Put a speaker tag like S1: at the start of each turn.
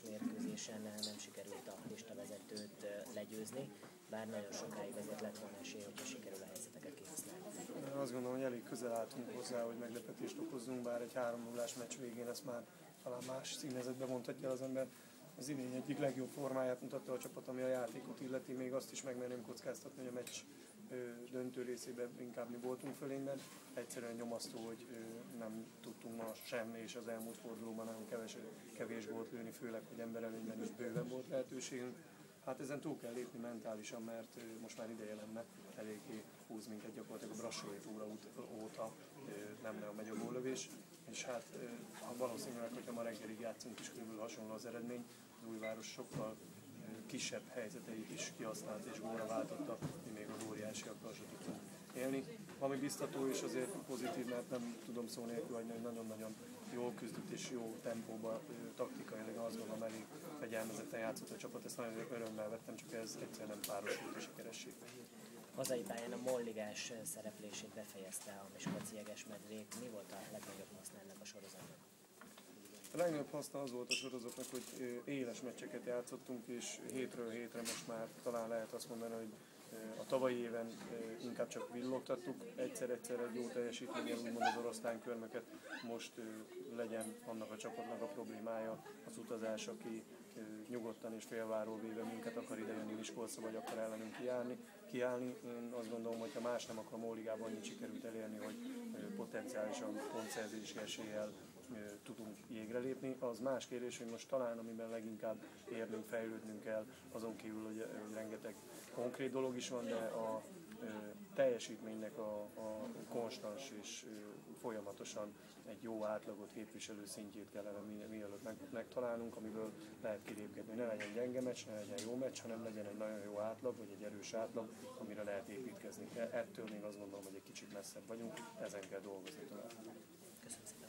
S1: mérkőzésen nem sikerült a listavezetőt legyőzni, bár nagyon sokáig azért lett volna esély, hogyha sikerül a helyzeteket kihasználni.
S2: Azt gondolom, hogy elég közel álltunk hozzá, hogy meglepetést okozzunk, bár egy 3-0-ás meccs végén ezt már talán más színezetbe mondhatja az ember. Az idény egyik legjobb formáját mutatta a csapat, ami a játékot illeti, még azt is megmerném kockáztatni, hogy a meccs döntő részében inkább mi voltunk fölényben. Egyszerűen nyomasztó, hogy nem tudtunk ma sem, és az elmúlt fordulóban nagyon kevés gólt lőni, főleg, hogy emberelőnyben is bőven volt lehetőségünk. Hát ezen túl kell lépni mentálisan, mert most már ideje lenne eléggé húz minket gyakorlatilag a Brassói túra óta nem nagyon megy a góllövés, és hát valószínűleg, hogyha ma reggelig játszunk is, körülbelül hasonló az eredmény, az Újváros sokkal kisebb helyzeteit is kihasznált és gólra váltotta, mi még az óriásiakkal se tudtunk élni. Ami biztató és azért pozitív, mert nem tudom szó nélkül hagyni, hogy nagyon-nagyon jól küzdött és jó tempóban, taktikailag azt gondolom elég fegyelmezetten játszott a csapat, ezt nagyon örömmel vettem, csak ez egyszerűen nem párosult a sikeresség.
S1: Hazai pályán a molligás szereplését befejezte a Miskolci Jegesmedvék. Mi volt a legnagyobb haszna ennek a sorozatnak?
S2: A legnagyobb haszna az volt a sorozatnak, hogy éles meccseket játszottunk, és hétről hétre most már talán lehet azt mondani, hogy a tavalyi éven inkább csak villogtattuk, egyszer-egyszer egy jó teljesítménnyel úgymond az oroszlánkörmöket, most legyen annak a csapatnak a problémája az utazás, aki nyugodtan és félváról véve minket akar idejönni Miskolcra, vagy akar ellenünk kiállni. Én azt gondolom, hogy ha más nem, akkor a Móligában annyit sikerült elérni, hogy potenciálisan pontszerzési eséllyel tudunk jégre lépni. Az más kérdés, hogy most talán amiben leginkább érnünk, fejlődnünk kell, azon kívül, hogy rengeteg konkrét dolog is van, de a teljesítménynek a konstans és folyamatosan egy jó átlagot képviselő szintjét kellene mielőtt megtalálnunk, amiből lehet kilépkedni. Ne legyen gyenge meccs, ne legyen jó meccs, hanem legyen egy nagyon jó átlag, vagy egy erős átlag, amire lehet építkezni. Ettől még azt gondolom, hogy egy kicsit messzebb vagyunk, ezen kell dolgozni tovább.
S1: Köszönöm szépen.